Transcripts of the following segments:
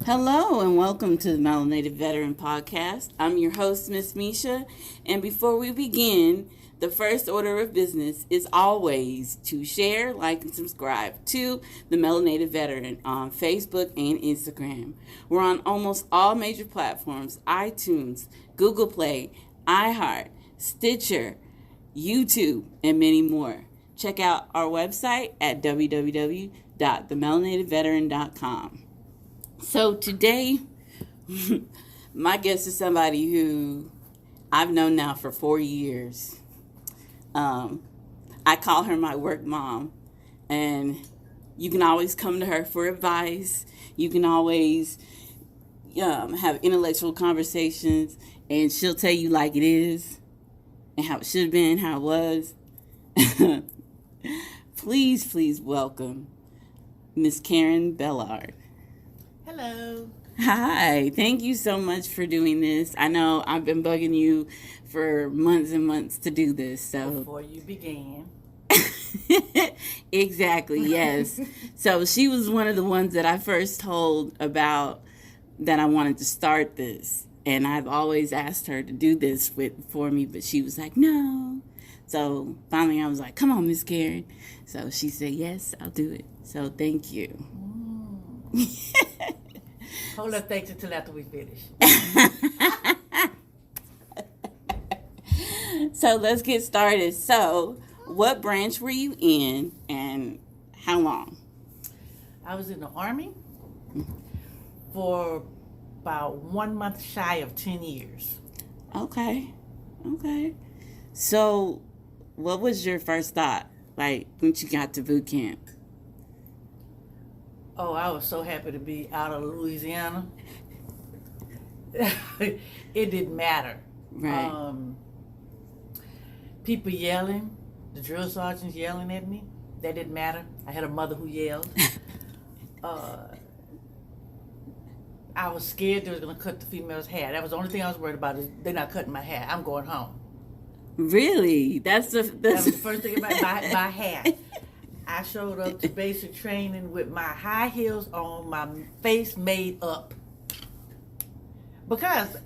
Hello and welcome to the Melanated Veteran Podcast. I'm your host, Ms Mesha, and before we begin, the first order of business is always to share, like, and subscribe to the Melanated Veteran on Facebook and Instagram. We're on almost all major platforms: iTunes, Google Play, iHeart, Stitcher, YouTube, and many more. Check out our website at www.themelanatedveteran.com. So today, my guest is somebody who I've known now for 4 years. I call her my work mom, and you can always come to her for advice. You can always have intellectual conversations, and she'll tell you like it is and how it should have been, how it was. Please welcome Ms. Karen Bellard. Hello. Hi. Thank you so much for doing this. I know I've been bugging you for months and months to do this. So before you began. Exactly, yes. So she was one of the ones that I first told about that I wanted to start this. And I've always asked her to do this for me, but she was like, no. So finally I was like, come on, Miss Karen. So she said, yes, I'll do it. So thank you. Hold up, thanks until after we finish. So let's get started. So what branch were you in and how long? I was in the Army for about 1 month shy of 10 years. Okay. So what was your first thought, like, when you got to boot camp? Oh, I was so happy to be out of Louisiana. It didn't matter. Right. People yelling, the drill sergeants yelling at me, that didn't matter. I had a mother who yelled. I was scared they were going to cut the female's hair. That was the only thing I was worried about, is they're not cutting my hair. I'm going home. Really? That was the first thing about my hair. I showed up to basic training with my high heels on, my face made up. Because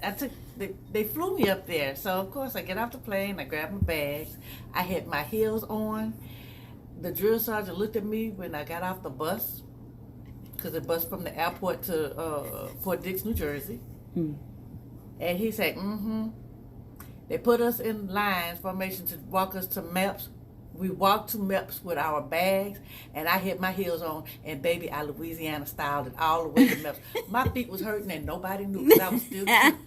they flew me up there. So, of course, I get off the plane, I grab my bags, I had my heels on. The drill sergeant looked at me when I got off the bus, because the bus from the airport to Fort Dix, New Jersey. And he said, They put us in lines, formation, to walk us to MEPS. We walked to MEPS with our bags, and I had my heels on, and baby, I Louisiana styled it all the way to MEPS. My feet was hurting, and nobody knew, because I was still cute.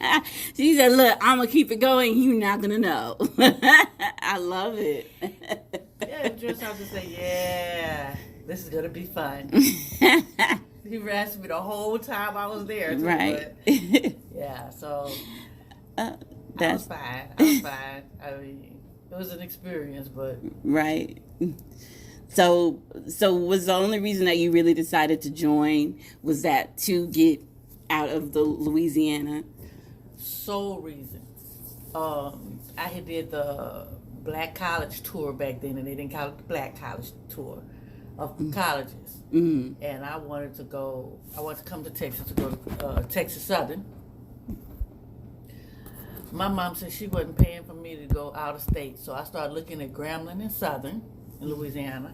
She said, look, I'm going to keep it going. You're not going to know. I love it. Yeah, the drill sergeant said, yeah, this is going to be fun. He harassed me the whole time I was there, too. Right. But, yeah, so I was fine. I mean, it was an experience, but... Right. So was the only reason that you really decided to join, was that to get out of the Louisiana? Sole reason. I had did the Black College tour back then, and they didn't call it the Black College tour of colleges. Mm-hmm. And I wanted to come to Texas, to go to Texas Southern. My mom said she wasn't paying for me to go out of state, so I started looking at Grambling and Southern in Louisiana.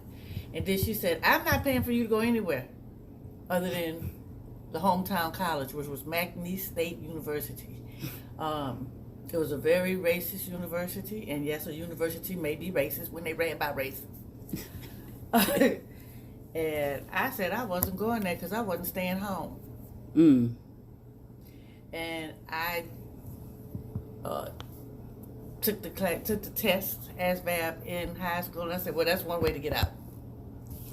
And then she said, I'm not paying for you to go anywhere other than the hometown college, which was McNeese State University. It was a very racist university, and yes, a university may be racist when they ran by races. And I said I wasn't going there because I wasn't staying home. And I took the test, ASVAB, in high school, and I said, well, that's one way to get out.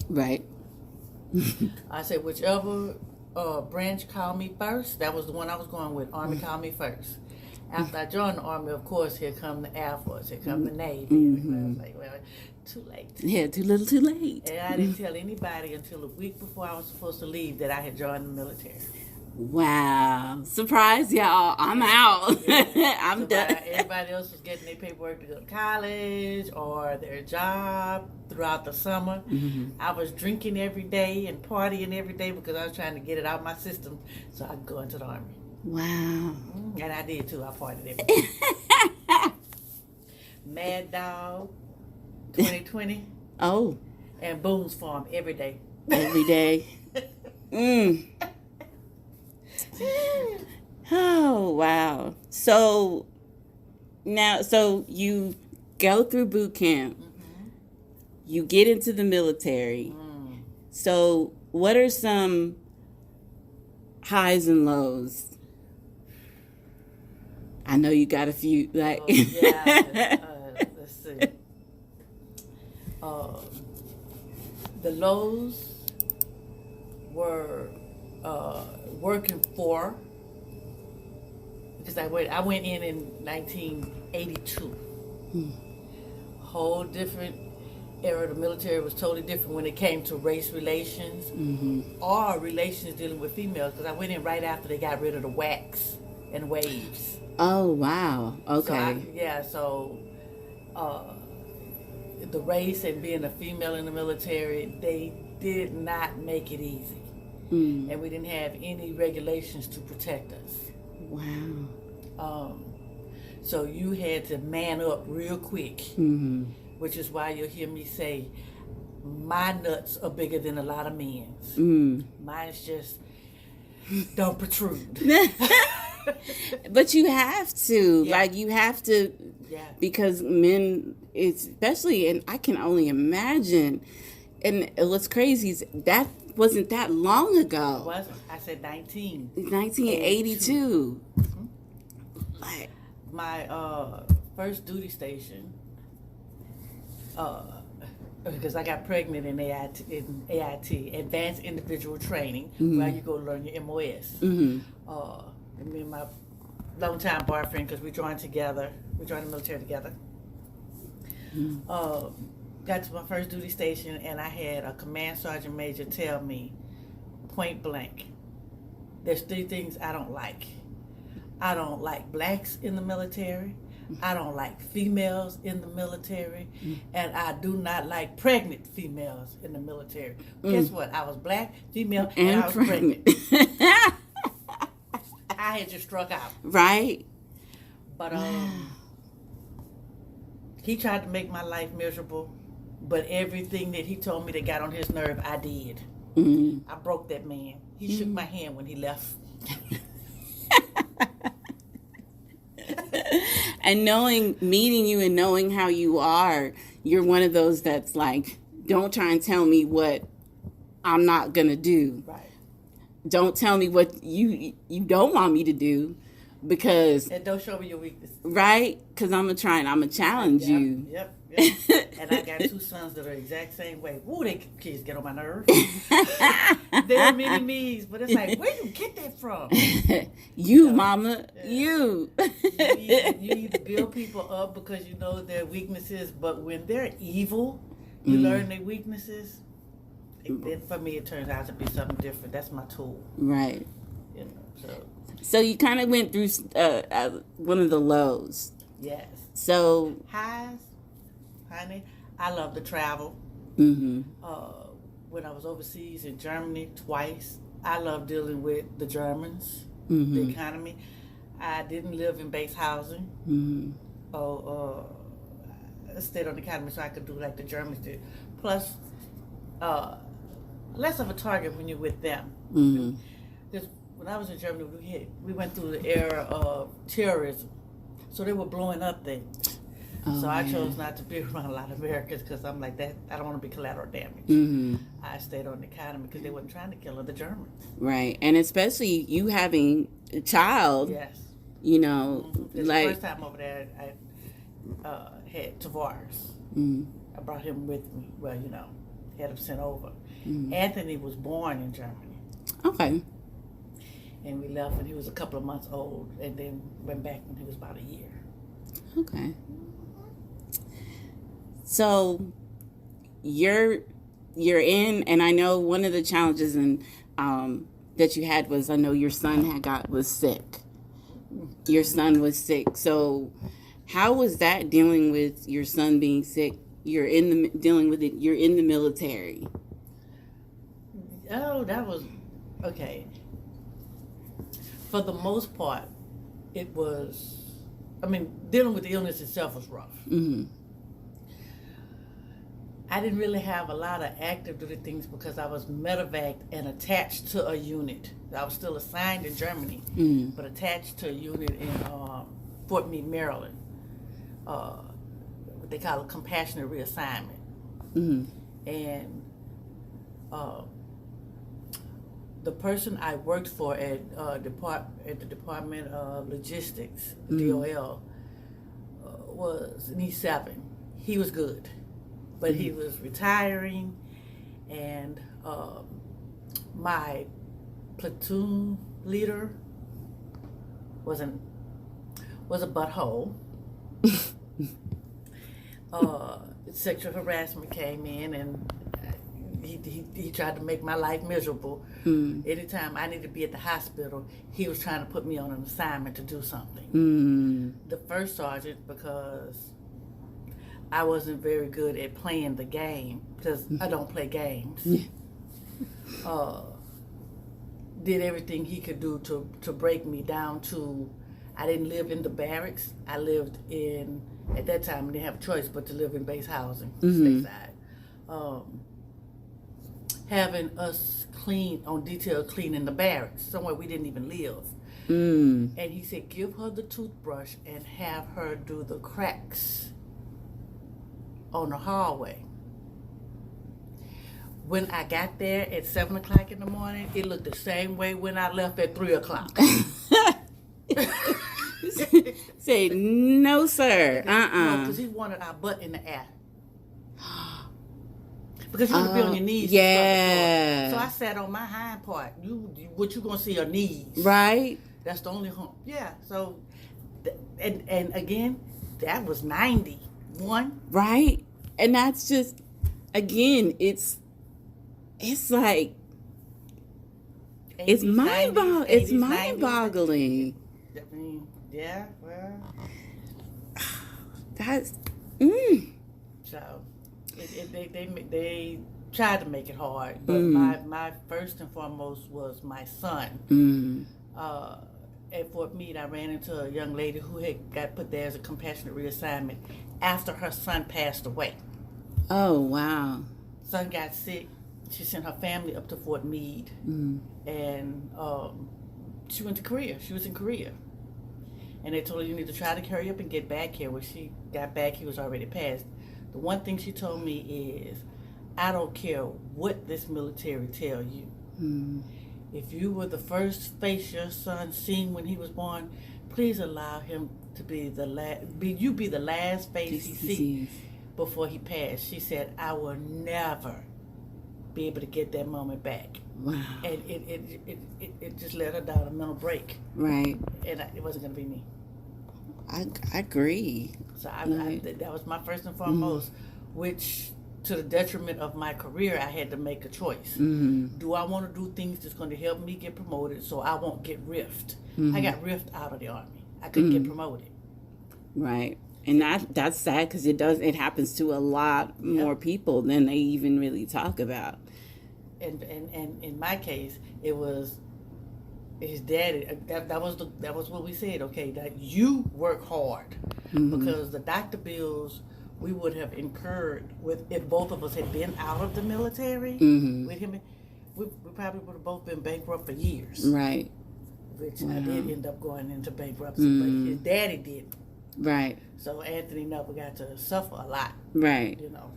Right. I said, whichever branch called me first, that was the one I was going with. Army called me first. After I joined the Army, of course, here come the Air Force, here come the Navy. I was like, well, too late. Yeah, too little, too late. And I didn't tell anybody until a week before I was supposed to leave that I had joined the military. Wow. Surprise, y'all. I'm out. Yeah. I'm done. Everybody else was getting their paperwork to go to college or their job throughout the summer. I was drinking every day and partying every day because I was trying to get it out of my system so I could go into the Army. Wow. And I did too. I partied every day. Mad Dog, 2020. Oh. And Boone's Farm every day. Every day. Oh, wow. So you go through boot camp. You get into the military. So what are some highs and lows? I know you got a few. Like, let's see. The lows were working for, because I went in 1982. Whole different era. The military was totally different when it came to race relations or relations dealing with females, because I went in right after they got rid of the wax and waves. Oh, wow. Okay. So the race and being a female in the military, they did not make it easy. And we didn't have any regulations to protect us. Wow. So you had to man up real quick, which is why you'll hear me say, my nuts are bigger than a lot of men's. Mine's just don't protrude. But you have to. Yeah. Like, you have to, because men, especially, and I can only imagine, and what's crazy is that wasn't that long ago. It wasn't. I said 1982. Like, my first duty station, because I got pregnant in AIT, Advanced Individual Training, where you go learn your MOS. And me and my longtime boyfriend, because we joined the military together. Got to my first duty station, and I had a command sergeant major tell me, point blank, there's 3 things I don't like. I don't like blacks in the military. I don't like females in the military. And I do not like pregnant females in the military. Guess what? I was black, female, and I was pregnant. I had just struck out. Right. But he tried to make my life miserable. But everything that he told me that got on his nerve, I did. I broke that man. He shook my hand when he left. And meeting you and knowing how you are, you're one of those that's like, don't try and tell me what I'm not going to do. Right. Don't tell me what you don't want me to do, because... And don't show me your weakness. Right? Because I'm going to challenge you. Yep. And I got 2 sons that are the exact same way. Woo, they kids get on my nerves. They're mini me's, but it's like, where you get that from? You, mama, you. You either build people up because you know their weaknesses, but when they're evil, you learn their weaknesses. Then for me, it turns out to be something different. That's my tool. Right. You know, so you kind of went through one of the lows. Yes. So highs, honey, I love to travel. When I was overseas in Germany twice, I love dealing with the Germans, the economy. I didn't live in base housing. I stayed on the academy so I could do like the Germans did. Plus, less of a target when you're with them. Because when I was in Germany, we went through the era of terrorism. So they were blowing up things. So I chose not to be around a lot of Americans because I'm like that. I don't want to be collateral damage. I stayed on the academy because they weren't trying to kill the Germans. Right, and especially you having a child. Yes. You know, like the first time over there, I had Tavares. I brought him with me. Well, you know, had him sent over. Anthony was born in Germany. Okay. And we left when he was a couple of months old, and then went back when he was about a year. Okay. So you're in, and I know one of the challenges that you had was, I know your son was sick. Your son was sick. So how was that, dealing with your son being sick you're dealing with it. You're in the military. Oh, that was okay. For the most part, it was. I mean, dealing with the illness itself was rough. Mm-hmm. I didn't really have a lot of active duty things because I was medevaced and attached to a unit. I was still assigned in Germany, but attached to a unit in Fort Meade, Maryland. What they call a compassionate reassignment. Mm-hmm. And the person I worked for at the Department of Logistics, DOL, was an E7. He was good, but he was retiring, and my platoon leader was a butthole. Sexual harassment came in, and he tried to make my life miserable. Anytime I needed to be at the hospital, he was trying to put me on an assignment to do something. The first sergeant, because I wasn't very good at playing the game, because I don't play games, did everything he could do to break me down to, I didn't live in the barracks. I lived in, at that time, I didn't have a choice but to live in base housing, stateside. Having us clean, on detail cleaning the barracks, somewhere we didn't even live. And he said, give her the toothbrush and have her do the cracks on the hallway. When I got there at 7 o'clock in the morning, it looked the same way when I left at 3 o'clock. Say, no, sir. No, because he wanted our butt in the air. Because you want to be on your knees. Yeah. So I sat on my hind part. What you gonna see are knees. Right. That's the only hump. Yeah. So, and again, that was 91. Right. And that's just, again, it's like, it's mind-boggling. I mean, yeah, well. That's, So, they tried to make it hard, but my first and foremost was my son. At Fort Meade, I ran into a young lady who had got put there as a compassionate reassignment after her son passed away. Oh, wow. Son got sick. She sent her family up to Fort Meade, and she went to Korea. She was in Korea. And they told her, you need to try to hurry up and get back here. When she got back, he was already passed. The one thing she told me is, I don't care what this military tell you. If you were the first face your son seen when he was born, please allow him to be the last. You be the last face he sees before he passed. She said, I will never be able to get that moment back. Wow. And it just let her down a mental break. Right. And it wasn't going to be me. I agree. So that was my first and foremost, which to the detriment of my career, I had to make a choice. Do I want to do things that's going to help me get promoted so I won't get riffed? I got riffed out of the Army. I couldn't get promoted. Right. And that's sad because it happens to a lot more people than they even really talk about. And in my case, it was his daddy. That was what we said. Okay, that you work hard because the doctor bills we would have incurred if both of us had been out of the military with him, we probably would have both been bankrupt for years. Right. Which I did end up going into bankruptcy, but his daddy didn't. Right. So Anthony never got to suffer a lot. Right. You know.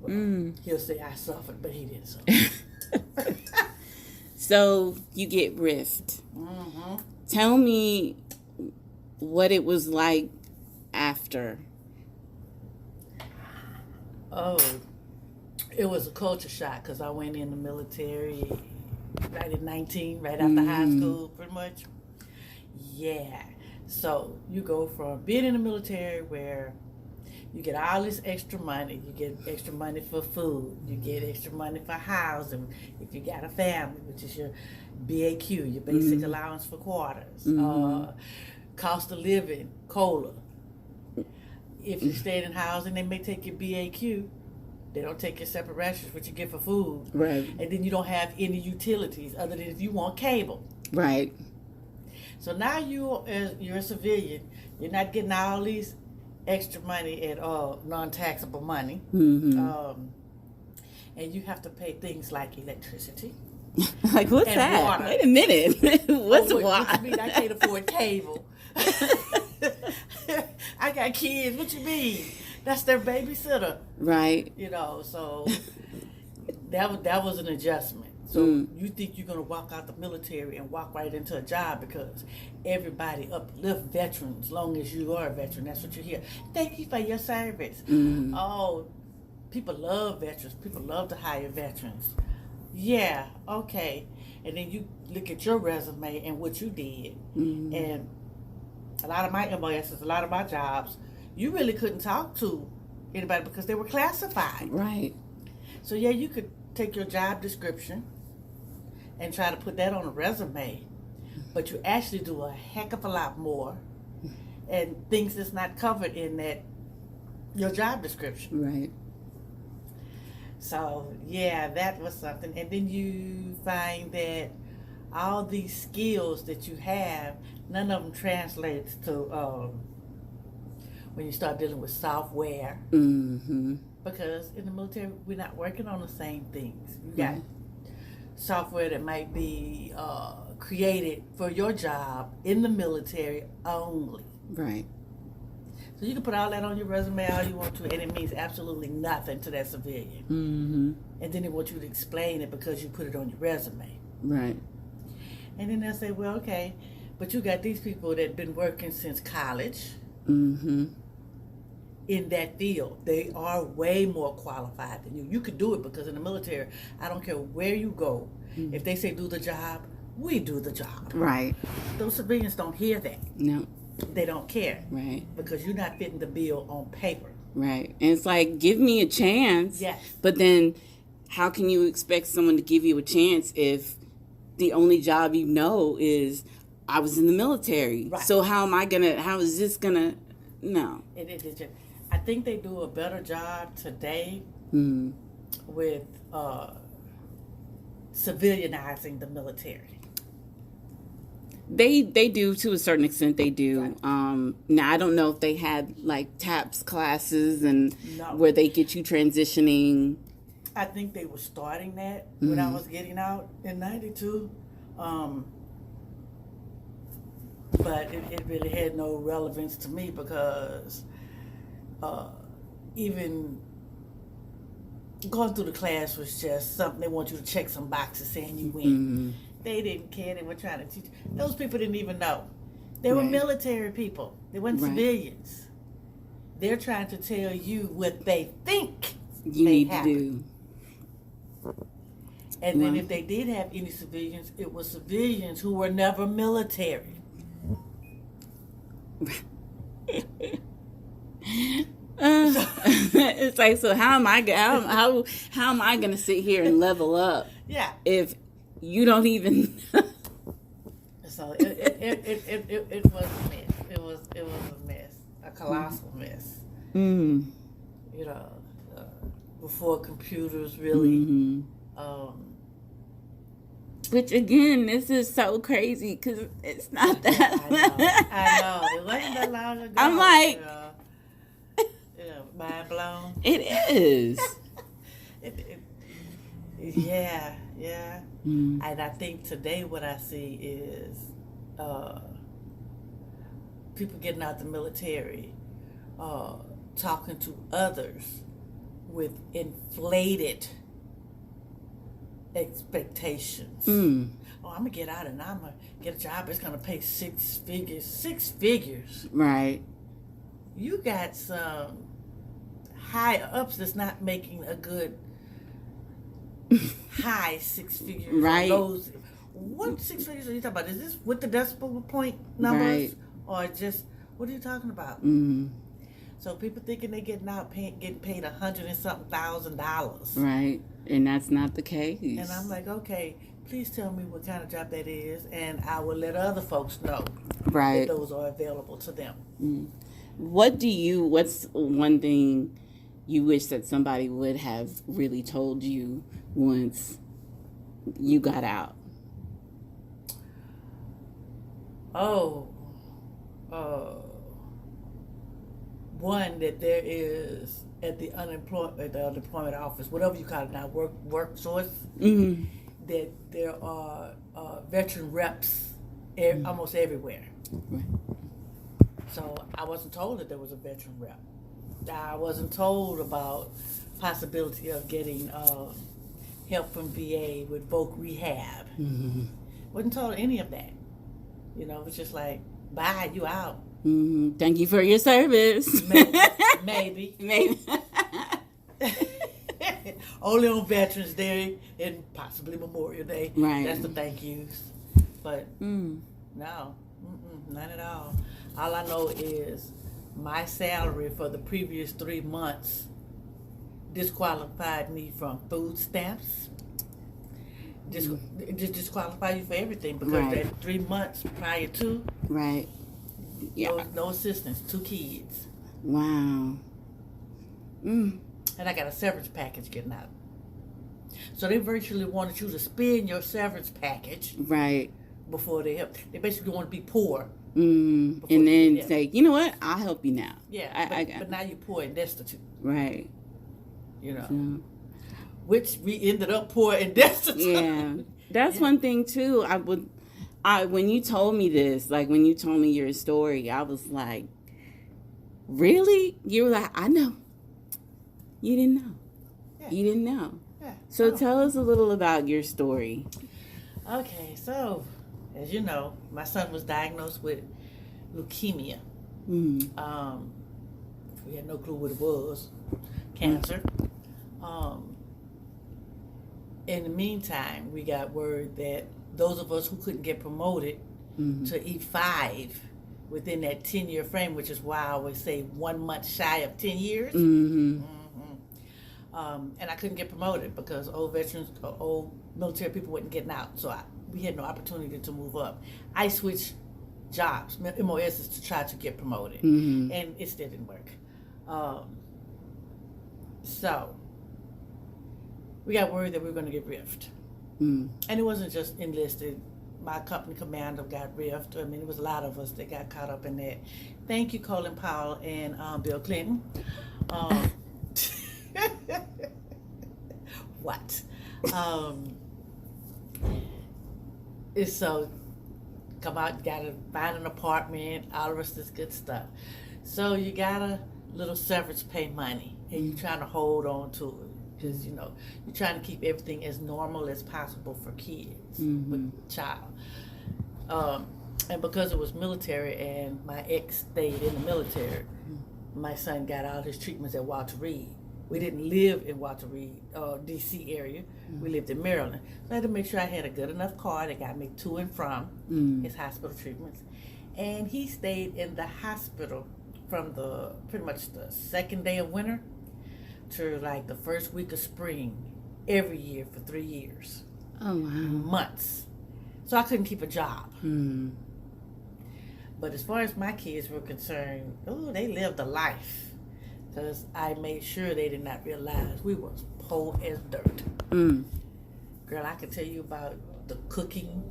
Well, he'll say I suffered, but he didn't suffer. So you get riffed. Tell me what it was like after. Oh, it was a culture shock because I went in the military right at 19, right after high school, pretty much. Yeah. So you go from being in the military where you get all this extra money. You get extra money for food. You get extra money for housing if you got a family, which is your BAQ, your basic allowance for quarters. Cost of living, COLA. If you stay in housing, they may take your BAQ. They don't take your separate rations, which you get for food. Right. And then you don't have any utilities other than if you want cable. Right. So now you're a civilian. You're not getting all these extra money at all, non-taxable money. Mm-hmm. And you have to pay things like electricity. Like, what's and that? Water. Wait a minute. What's water? What you mean I can't afford cable? I got kids. What you mean? That's their babysitter. Right. You know, so that was an adjustment. So you think you're going to walk out the military and walk right into a job because everybody uplift veterans as long as you are a veteran. That's what you hear. Thank you for your service. Mm-hmm. Oh, people love veterans. People love to hire veterans. Yeah, okay. And then you look at your resume and what you did. Mm-hmm. And a lot of my MOSs, a lot of my jobs, you really couldn't talk to anybody because they were classified. Right. So yeah, you could take your job description and try to put that on a resume, but you actually do a heck of a lot more and things that's not covered in that your job description. Right. So yeah, that was something. And then you find that all these skills that you have, none of them translates to when you start dealing with software. Mm-hmm. Because in the military, we're not working on the same things. You got software that might be created for your job in the military only. Right. So you can put all that on your resume all you want to, and it means absolutely nothing to that civilian. Mm-hmm. And then they want you to explain it because you put it on your resume. Right. And then they'll say, well, okay, but you got these people that have been working since college. Mm-hmm. In that field. They are way more qualified than you. You could do it because in the military, I don't care where you go. Mm-hmm. If they say do the job, we do the job. Right. Those civilians don't hear that. No. They don't care. Right. Because you're not fitting the bill on paper. Right. And it's like, give me a chance. Yes. But then how can you expect someone to give you a chance if the only job you know is I was in the military? Right. So how is this gonna, no. It I think they do a better job today with civilianizing the military. They do to a certain extent. They do. Right. Now I don't know if they had like TAPS classes and No. where they get you transitioning. I think they were starting that when I was getting out in '92. But it really had no relevance to me because even going through the class was just something they want you to check some boxes saying you win. Mm-hmm. They didn't care. They were trying to teach. Those people didn't even know. They were military people. They weren't civilians. They're trying to tell you what they think you need to do. And then if they did have any civilians, it was civilians who were never military. It's like, so how am I gonna sit here and level up? Yeah. If you don't even. So it was a mess. It was a mess, a colossal mess. Mm. You know, before computers really. Which again, this is so crazy because it's not that. I know. It wasn't that long ago. I'm like, mind blown. It is. Yeah. And I think today what I see is people getting out the military, talking to others with inflated expectations. Oh, I'm gonna get out and I'm gonna get a job that's gonna pay six figures. Right. You got some high ups that's not making a good high six figures. Right. Those, what 6 figures are you talking about? Is this with the decimal point numbers, or just what are you talking about? So people thinking they getting paid $100 and something thousand. Right. And that's not the case. And I'm like, okay, please tell me what kind of job that is, and I will let other folks know that those are available to them. What's one thing you wish that somebody would have really told you once you got out? One, that there is at the unemployment office, whatever you call it now, work source, Mm-hmm. that there are veteran reps almost everywhere. Right. So I wasn't told that there was a veteran rep. I wasn't told about possibility of getting help from VA with voc rehab. Mm-hmm. Wasn't told any of that. It was just like, bye, you out. Mm-hmm. Thank you for your service. Maybe. Maybe. Only on Veterans Day and possibly Memorial Day. Right. That's the thank yous. But no, none at all. All I know is my salary for the previous 3 months disqualified me from food stamps. Just disqualify you for everything because Right. that 3 months prior to, Right. Yeah. no assistance, 2 kids. Wow. Mm. And I got a severance package getting out. So they virtually wanted you to spend your severance package Right. before they help. They basically want to be poor. Mm. Before And then you get say, you know what? I'll help you now. Yeah, but now you're poor and destitute. Right. So, Which we ended up poor and destitute. yeah. That's one thing too. When you told me this, like when you told me your story, I was like, really? You were like, I know. You didn't know. Yeah. You didn't know. Yeah. So tell us a little about your story. Okay, so as you know, my son was diagnosed with leukemia. Mm. We had no clue what it was. Cancer. In the meantime, we got word that those of us who couldn't get promoted to E5 within that 10-year frame, which is why I always say 1 month shy of 10 years. Mm-hmm. And I couldn't get promoted because old veterans, old military people wasn't getting out. So we had no opportunity to move up. I switched jobs, MOSs, to try to get promoted. Mm-hmm. And it still didn't work. So we got word that we were going to get riffed. Mm. And it wasn't just enlisted. My company commander got riffed. I mean, it was a lot of us that got caught up in that. Thank you, Colin Powell and Bill Clinton. What? It's so, come out, you gotta find an apartment, all the rest of this good stuff. So you got a little severance pay money, and you're trying to hold on to it. Because, you're trying to keep everything as normal as possible for kids with child. And because it was military and my ex stayed in the military, my son got all his treatments at Walter Reed. We didn't live in Walter Reed, D.C. area. We lived in Maryland. So I had to make sure I had a good enough car that got me to and from his hospital treatments. And he stayed in the hospital from pretty much the second day of winter to like the first week of spring every year for 3 years. Oh, wow. Months. So I couldn't keep a job. Mm. But as far as my kids were concerned, they lived a life. Because I made sure they did not realize we was poor as dirt. Mm. Girl, I can tell you about the cooking,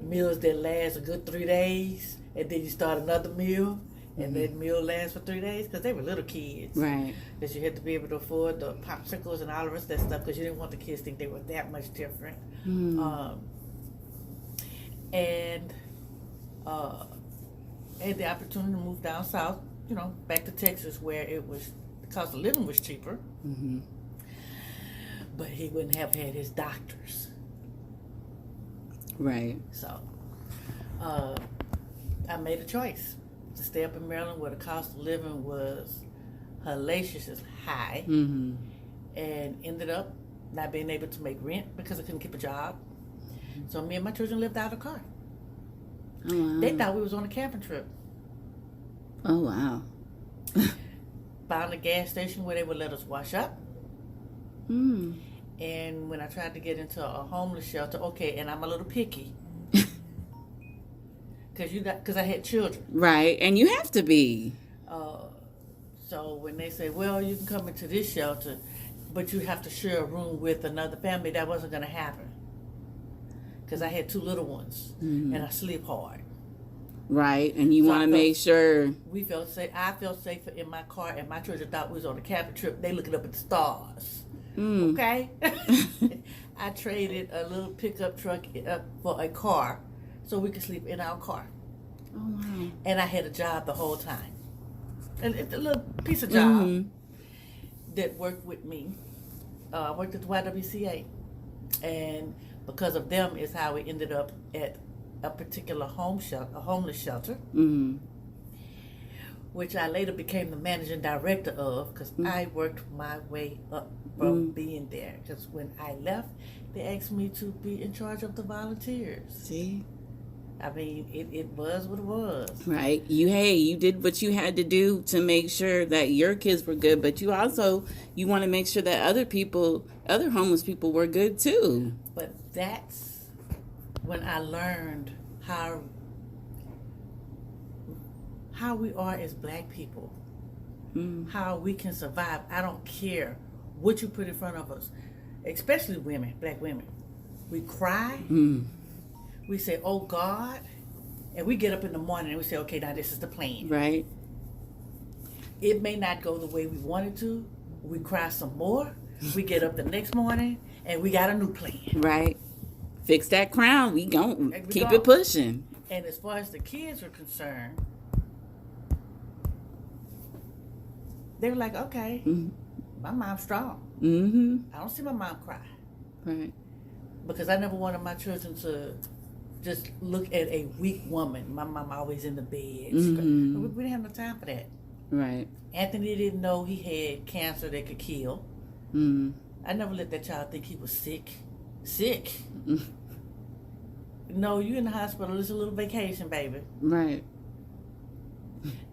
meals that last a good 3 days, and then you start another meal, and that meal lasts for 3 days, because they were little kids. Right. Because you had to be able to afford the popsicles and all the rest of that stuff, because you didn't want the kids to think they were that much different. And I had the opportunity to move down south, back to Texas, where the cost of living was cheaper. Mm-hmm. But he wouldn't have had his doctors. Right. So I made a choice to stay up in Maryland, where the cost of living was hellaciously high, Mm-hmm. and ended up not being able to make rent because I couldn't keep a job. So me and my children lived out of a car. Oh, wow. They thought we was on a camping trip. Oh, wow. Found a gas station where they would let us wash up. Mm. And when I tried to get into a homeless shelter, and I'm a little picky. because I had children. Right, and you have to be. So when they say, well, you can come into this shelter, but you have to share a room with another family, that wasn't going to happen. Because I had 2 little ones, and I sleep hard. Right, and you want to make sure. We felt safe. I felt safer in my car, and my children thought we was on a camping trip. They looking up at the stars. Okay? I traded a little pickup truck for a car so we could sleep in our car. Oh, wow. And I had a job the whole time. And it's a little piece of job that worked with me. I worked at the YWCA. And because of them is how we ended up at a particular homeless shelter, which I later became the managing director of, because I worked my way up from being there. Because when I left, they asked me to be in charge of the volunteers. See? I mean, it was what it was. Right. You did what you had to do to make sure that your kids were good, but you want to make sure that other homeless people were good too. But that's when I learned how we are as black people, how we can survive. I don't care what you put in front of us, especially women, black women. We cry. We say, oh, God, and we get up in the morning and we say, okay, now this is the plan. Right. It may not go the way we wanted to. We cry some more. We get up the next morning and we got a new plan. Right. Fix that crown. We gon' keep it pushing. And as far as the kids are concerned, they were like, okay, my mom's strong. I don't see my mom cry. Right. Because I never wanted my children to just look at a weak woman. My mom always in the bed. We didn't have no time for that. Right. Anthony didn't know he had cancer that could kill. I never let that child think he was sick. No, you in the hospital. It's a little vacation, baby. Right.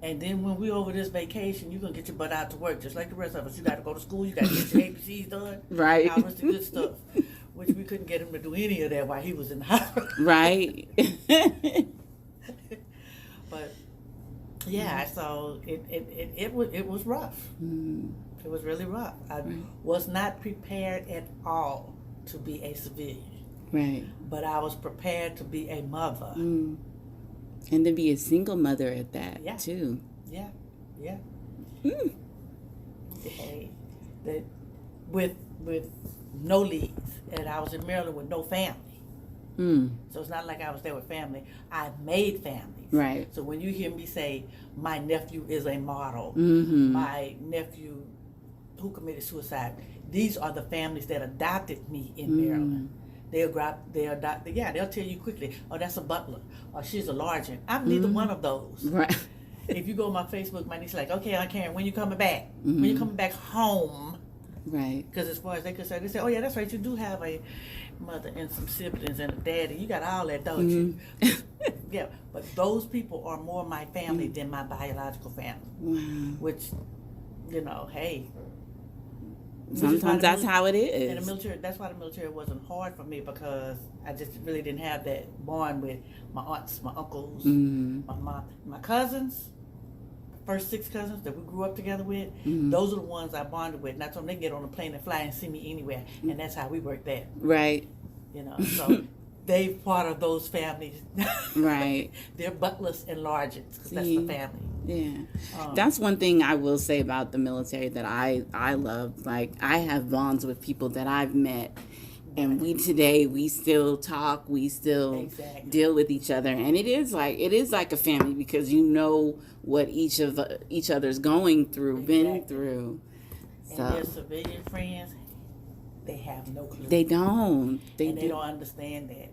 And then when we over this vacation, you're going to get your butt out to work just like the rest of us. You got to go to school. You got to get your ABCs done. Right. All this the good stuff. Which we couldn't get him to do any of that while he was in the hospital. Right. But yeah, so it was rough. It was really rough. I was not prepared at all to be a civilian. Right. But I was prepared to be a mother. And to be a single mother at that too. Yeah. Hey, that with no leads, and I was in Maryland with no family. So it's not like I was there with family. I made families. Right. So when you hear me say my nephew is a model, my nephew who committed suicide, these are the families that adopted me in Maryland. They'll tell you quickly, oh, that's a butler, or she's a largeon. I'm neither one of those. Right. If you go on my Facebook, my niece's like, okay, Aunt Karen, when you coming back? When you coming back home? Right. Because as far as they concerned, they say, oh yeah, that's right, you do have a mother and some siblings and a daddy. You got all that, don't you? Yeah, but those people are more my family than my biological family. Wow. Which, hey. Sometimes that's how it is. And the military, that's why the military wasn't hard for me, because I just really didn't have that bond with my aunts, my uncles, my mom, my cousins. First 6 cousins that we grew up together with, those are the ones I bonded with. And I told them they can get on a plane and fly and see me anywhere. And that's how we worked that. Right. So they part of those families. Right. They're butlers and largents, because that's the family. Yeah. That's one thing I will say about the military that I love. Like, I have bonds with people that I've met. And we still talk, we still deal with each other, and it is like a family, because you know what each other's going through, been through. So. And their civilian friends, they have no clue. They don't. They don't understand that.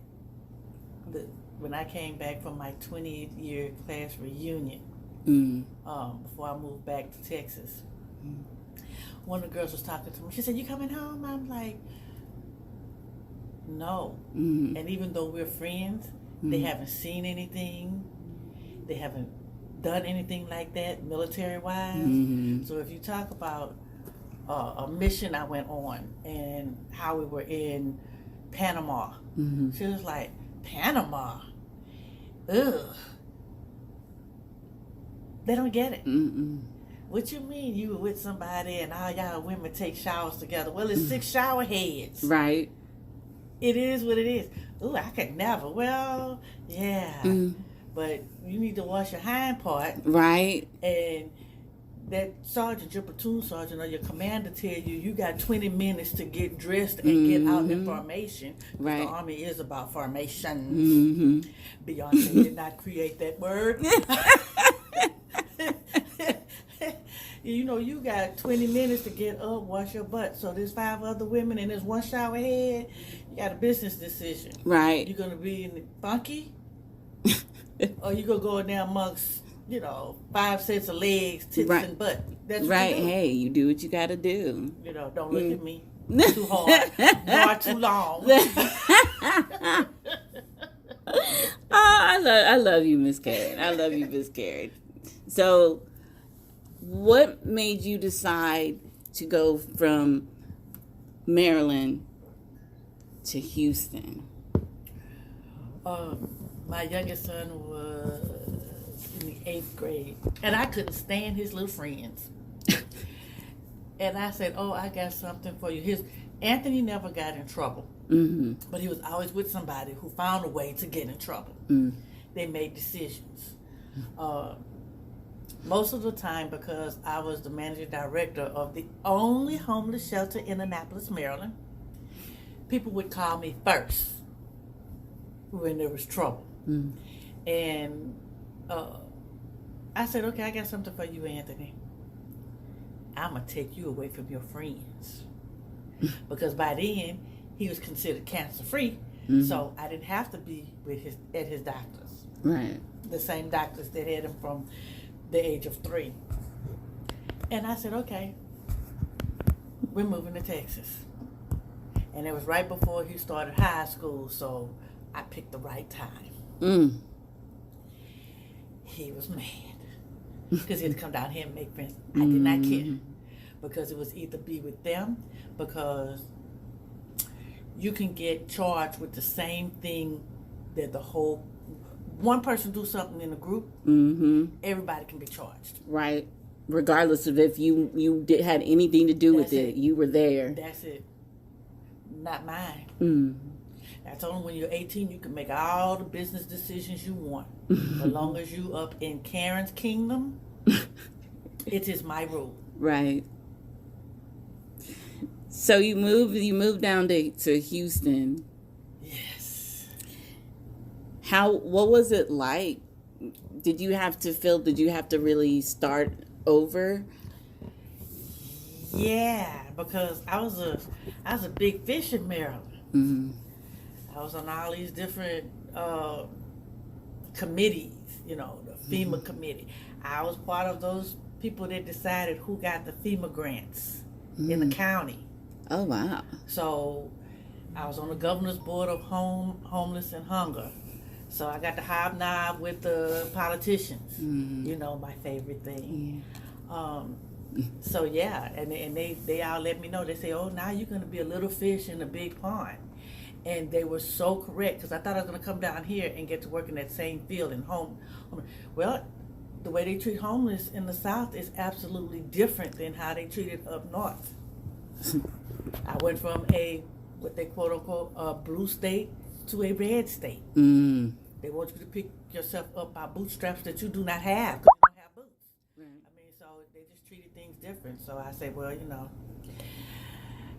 When I came back from my 20th year class reunion, before I moved back to Texas, one of the girls was talking to me. She said, "You coming home?" I'm like, no. And even though we're friends, they haven't seen anything. They haven't done anything like that military-wise. So if you talk about a mission I went on and how we were in Panama, she was like, Panama? Ugh. They don't get it. Mm-mm. What you mean you were with somebody and all y'all women take showers together? Well, it's 6 shower heads. Right. It is what it is. Ooh, I could never. Well, yeah. But you need to wash your hind part. Right. And that sergeant, your platoon sergeant or your commander tell you got 20 minutes to get dressed and get out in formation. Right. The Army is about formations. Beyonce did not create that word. You got 20 minutes to get up, wash your butt. So there's 5 other women and there's 1 shower head. You got a business decision. Right. You're going to be funky? Or you going to go in there amongst, 5 sets of legs, tits, and butt. That's what you do. Hey, you do what you got to do. Don't look at me too hard, nor too long. I love you, Miss Karen. I love you, Miss Karen. So, what made you decide to go from Maryland to Houston? My youngest son was in the 8th grade, and I couldn't stand his little friends. And I said, I got something for you. Anthony never got in trouble, but he was always with somebody who found a way to get in trouble. They made decisions. Most of the time, because I was the managing director of the only homeless shelter in Annapolis, Maryland, people would call me first when there was trouble. And I said, okay, I got something for you, Anthony. I'm going to take you away from your friends. Because by then, he was considered cancer-free, so I didn't have to be at his doctor's. Right. The same doctors that had him from the age of 3. And I said, okay, we're moving to Texas. And it was right before he started high school, so I picked the right time. He was mad because he had to come down here and make friends. I did not care, because it was either be with them, because you can get charged with the same thing that one person do something in a group, everybody can be charged. Right. Regardless of if you had anything to do with it. You were there. That's it. Not mine. I told him when you're 18, you can make all the business decisions you want. As long as you up in Karen's kingdom, it is my rule. Right. So you moved down to Houston. Yes. What was it like? Did you have to really start over? Yeah, because I was a big fish in Maryland. I was on all these different committees, the FEMA committee. I was part of those people that decided who got the FEMA grants in the county. Oh, wow. So I was on the governor's board of homeless and hunger. So I got to hobnob with the politicians, my favorite thing. Yeah. So yeah, and they all let me know. They say, now you're going to be a little fish in a big pond. And they were so correct, because I thought I was going to come down here and get to work in that same field in home. Well, the way they treat homeless in the South is absolutely different than how they treat it up north. I went from what they quote unquote a blue state to a red state. They want you to pick yourself up by bootstraps that you do not have, because you don't have boots. Right. So they just treated things different. So I said, well,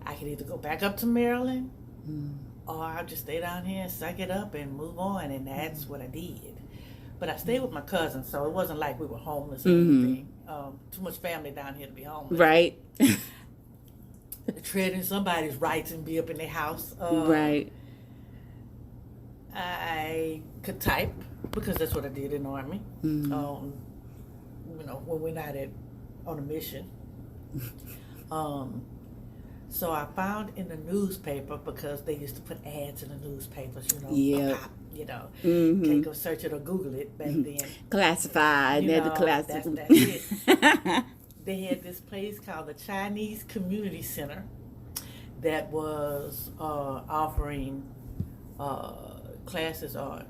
I can either go back up to Maryland, or I'll just stay down here and suck it up and move on. And that's what I did. But I stayed with my cousins, so it wasn't like we were homeless or anything. Too much family down here to be homeless. Right. Treading somebody's rights and be up in their house. Right. I could type, because that's what I did in the Army. When we're not on a mission. So I found in the newspaper, because they used to put ads in the newspapers, Yeah. Can't go search it or Google it back then. Classified. That's it. They had this place called the Chinese Community Center that was offering classes on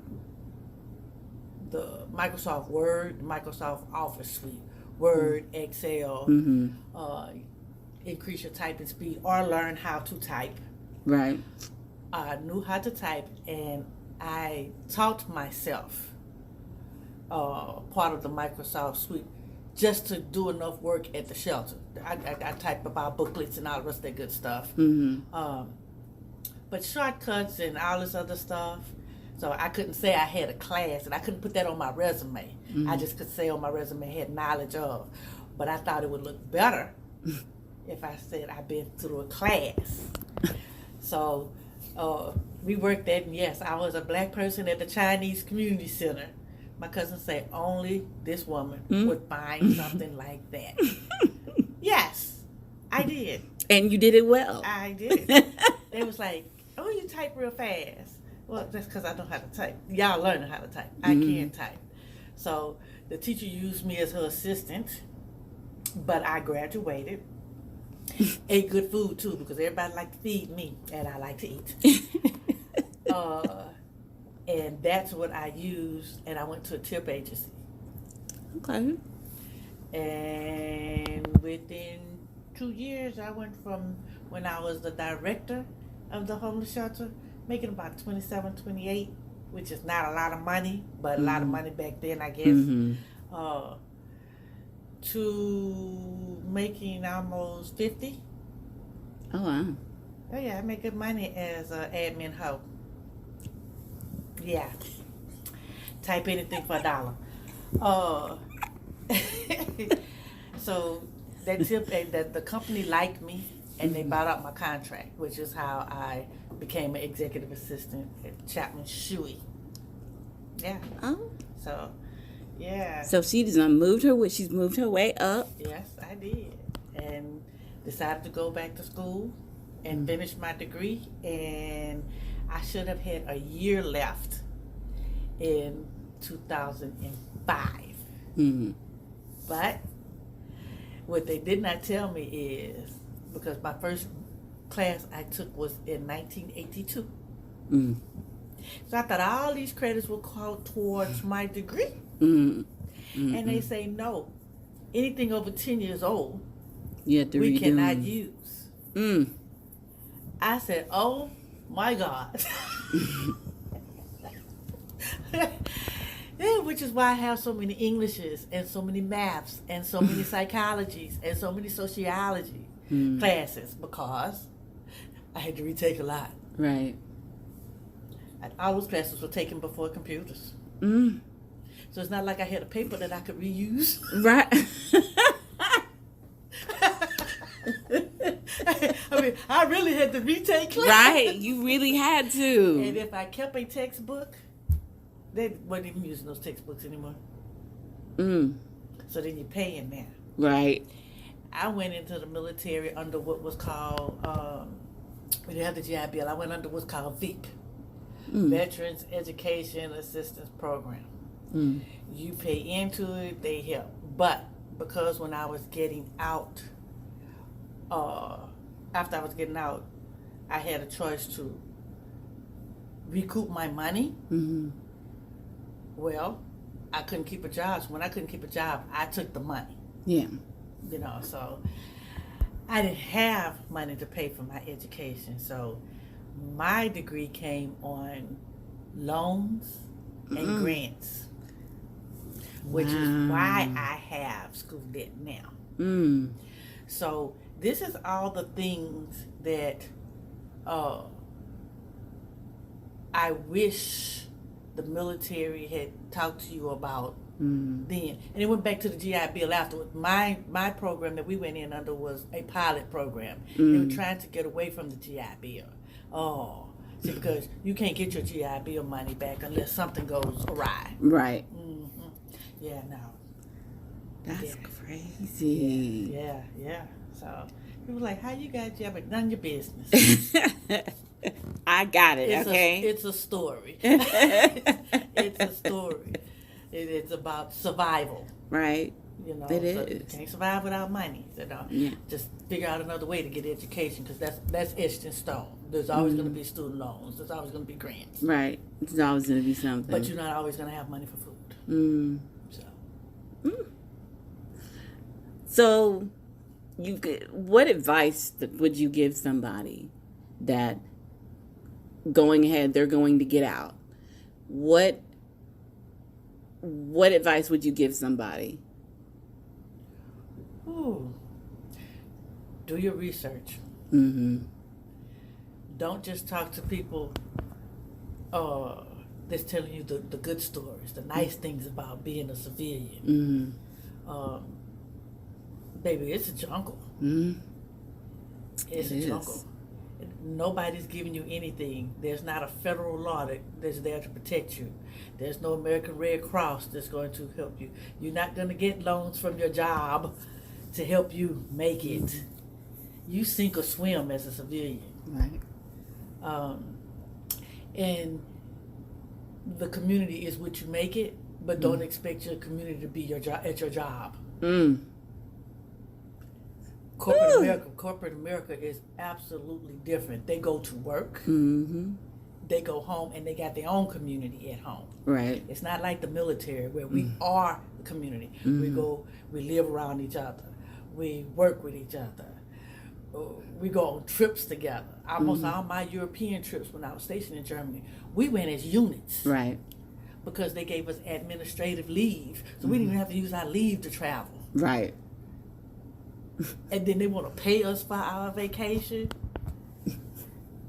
the Microsoft Word, Microsoft Office Suite, Word, Excel, increase your typing speed, or learn how to type. Right. I knew how to type, and I taught myself part of the Microsoft Suite just to do enough work at the shelter. I type about booklets and all the rest of that good stuff. But shortcuts and all this other stuff, so I couldn't say I had a class, and I couldn't put that on my resume. I just could say on my resume I had knowledge of. But I thought it would look better if I said I've been through a class. So we worked that, and yes, I was a black person at the Chinese Community Center. My cousin said only this woman would find something like that. Yes, I did. And you did it well. I did. They was like, oh, you type real fast. Well, that's because I know how to type. Y'all learning how to type. I can't type. So the teacher used me as her assistant, but I graduated. Ate good food too, because everybody like to feed me, and I like to eat. And that's what I used, and I went to a tip agency. Okay. And within 2 years, I went from when I was the director of the homeless shelter, making about 27, 28, which is not a lot of money, but a lot of money back then, I guess, to making almost 50. Oh, wow. Oh, yeah, I make good money as an admin hoe. Yeah. Type anything for $1. So that tip, that the company liked me, and they bought out my contract, which is how I became an executive assistant at Chapman Shuey. Yeah. Oh. So, yeah. So she's moved her way up. Yes, I did. And decided to go back to school and finish my degree. And I should have had a year left in 2005. But what they did not tell me is, because my first class I took was in 1982. So I thought all these credits would count towards my degree. And they say, no, anything over 10 years old, we cannot use. I said, oh my God. Yeah, which is why I have so many Englishes and so many maths and so many psychologies and so many sociology classes, because I had to retake a lot. Right. And all those classes were taken before computers. So it's not like I had a paper that I could reuse. Right. I mean, I really had to retake classes. Right, you really had to. And if I kept a textbook, they weren't even using those textbooks anymore. So then you're paying now. Right. I went into the military under what was called, when you have the GI Bill, I went under what's called VEAP, Veterans Education Assistance Program. You pay into it, they help. But because when I was getting out, after I was getting out, I had a choice to recoup my money. Well, I couldn't keep a job. So when I couldn't keep a job, I took the money. Yeah. You know, so I didn't have money to pay for my education. So my degree came on loans and grants, which is why I have school debt now. So this is all the things that I wish the military had talked to you about then. And it went back to the GI Bill afterwards. My program that we went in under was a pilot program. They were trying to get away from the GI Bill. See, because you can't get your GI Bill money back unless something goes awry. Right. Yeah, no. That's crazy. Yeah. So people like, how you got GI Bill? None of your business. I got it, okay? It's a story. It's a story. It's about survival. Right. You know, It so is. you can't survive without money. You know, just figure out another way to get education, because that's etched in stone. There's always going to be student loans. There's always going to be grants. Right. It's always going to be something. But you're not always going to have money for food. Mm. So, So, what advice would you give somebody that going ahead, they're going to get out? What advice would you give somebody? ooh, do your research. Mm-hmm. Don't just talk to people that's telling you the good stories, the nice things about being a civilian. Mm-hmm. Baby, it's a jungle. Mm-hmm. It's a jungle. Nobody's giving you anything. There's not a federal law that's there to protect you. There's no American Red Cross that's going to help you. You're not going to get loans from your job to help you make it. You sink or swim as a civilian. Right. And the community is what you make it, but don't expect your community to be your at your job. Mm. Corporate America is absolutely different. They go to work, Mm-hmm. they go home, and they got their own community at home. Right. It's not like the military where we are the community. We live around each other, we work with each other, we go on trips together. Almost all my European trips when I was stationed in Germany, we went as units. Right. Because they gave us administrative leave, so we didn't even have to use our leave to travel. Right. And then they want to pay us for our vacation.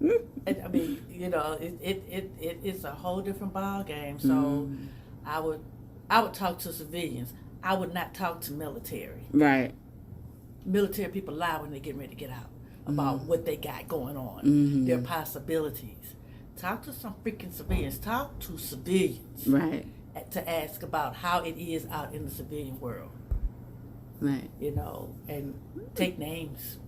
And, I mean, you know, it's a whole different ball game. So I would talk to civilians. I would not talk to military. Right. Military people lie when they get ready to get out about what they got going on, their possibilities. Talk to some freaking civilians. Talk to civilians. Right. To ask about how it is out in the civilian world. Right. You know, and take names.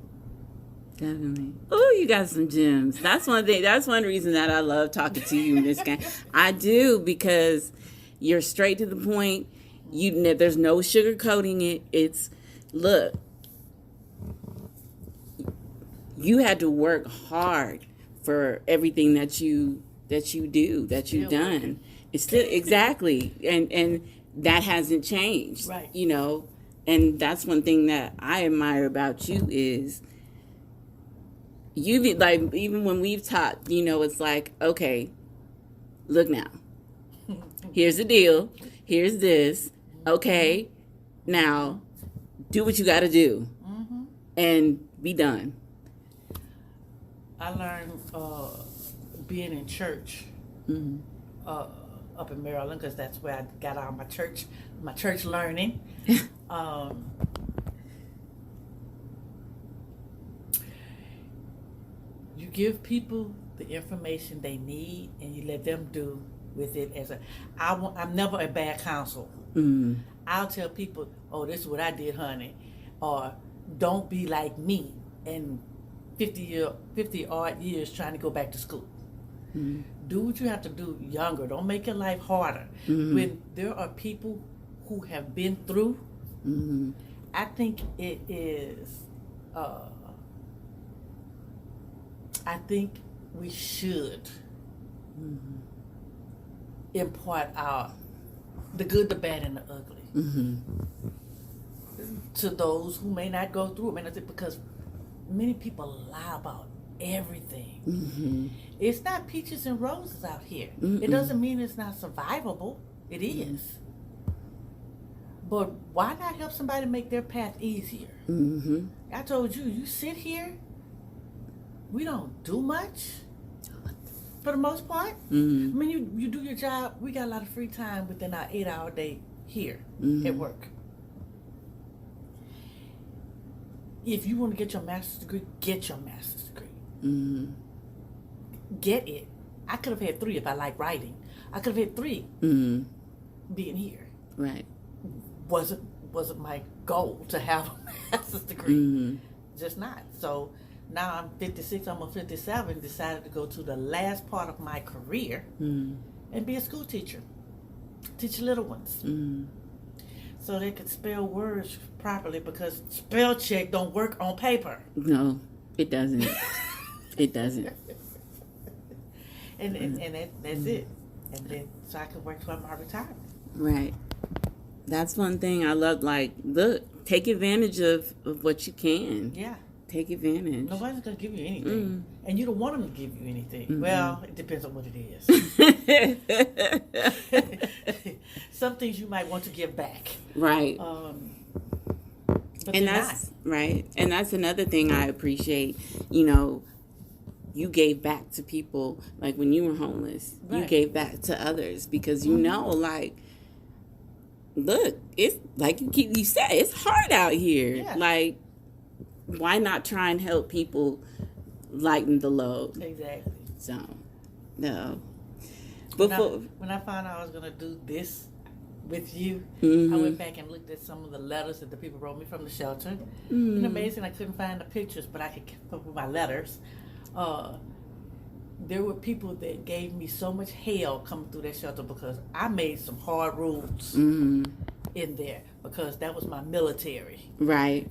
Definitely. Oh, you got some gems. That's one thing. That's one reason that I love talking to you, Miss Karen. I do, because you're straight to the point. There's no sugarcoating it. It's, look, you had to work hard for everything that you've done. It's still exactly, and that hasn't changed. Right. You know, and that's one thing that I admire about you is you, like, even when we've talked, you know, it's like, okay, look now, here's the deal, here's this, okay, now do what you got to do and be done. I learned being in church up in Maryland, because that's where I got all my church learning. You give people the information they need, and you let them do with it I'm never a bad counsel. I'll tell people, oh, this is what I did, honey, or don't be like me and 50 odd years trying to go back to school. Do what you have to do younger. Don't make your life harder. When there are people who have been through, I think it is, I think we should impart the good, the bad, and the ugly to those who may not go through it. Because many people lie about everything. It's not peaches and roses out here. It doesn't mean it's not survivable. It is. But why not help somebody make their path easier? I told you, you sit here, we don't do much for the most part. I mean, you do your job. We got a lot of free time within our 8-hour day here at work. If you want to get your master's degree, get your master's degree. Get it. I could have had 3 if I like writing. I could have had 3 being here. Right. Wasn't my goal to have a master's degree. Just not. So now I'm 56, almost 57, decided to go to the last part of my career and be a school teacher. Teach little ones. So they could spell words properly, because spell check don't work on paper. No, it doesn't. It doesn't. And that's it. And then so I can work for my retirement. Right. That's one thing I love. Like, look, take advantage of what you can. Yeah. Take advantage. Nobody's going to give you anything. And you don't want them to give you anything. Mm-hmm. Well, it depends on what it is. Some things you might want to give back. Right. But and that's not. Right. And that's another thing I appreciate. You know, you gave back to people. Like when you were homeless, you gave back to others because you know, like, look, it's like you said, it's hard out here. Yeah. Like, why not try and help people lighten the load? Exactly. So, no. When I found out I was going to do this with you, I went back and looked at some of the letters that the people wrote me from the shelter. And amazing, I couldn't find the pictures, but I could come up with my letters. There were people that gave me so much hell coming through that shelter because I made some hard rules in there because that was my military. Right.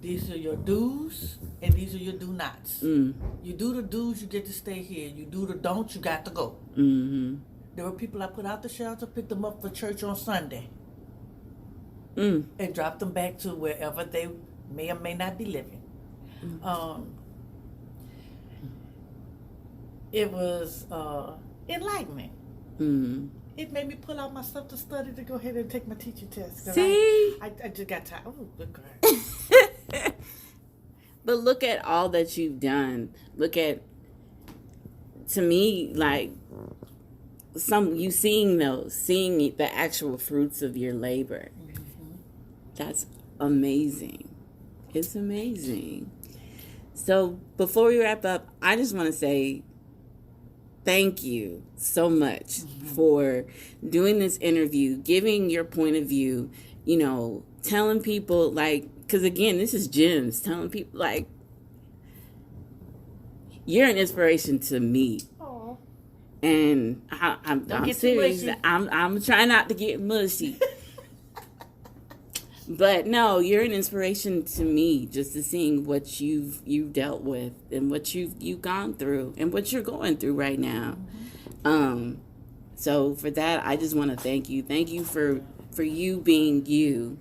These are your do's and these are your do nots. You do the do's, you get to stay here. You do the don'ts, you got to go. There were people I put out the shelter, picked them up for church on Sunday, and dropped them back to wherever they may or may not be living. It was enlightening. It made me pull out my stuff to study to go ahead and take my teacher test. See? I just got tired. Oh, good girl. But look at all that you've done. Look at, to me, like, seeing the actual fruits of your labor. That's amazing. It's amazing. So before we wrap up, I just want to say thank you so much for doing this interview, giving your point of view, you know, telling people, like, because again, this is gems, telling people, like, you're an inspiration to me. Aww. And I'm serious. I'm trying not to get mushy. But no, you're an inspiration to me, just to seeing what you've dealt with and what you've gone through and what you're going through right now. So for that, I just want to thank you. Thank you for you being you.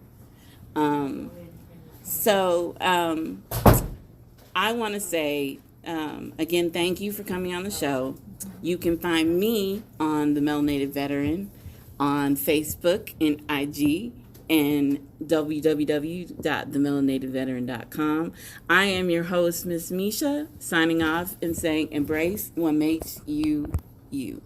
So I want to say again, thank you for coming on the show. You can find me on The Melanated Veteran on Facebook and IG and www.themelanatedveteran.com. I am your host, Ms Mesha, signing off and saying embrace what makes you, you.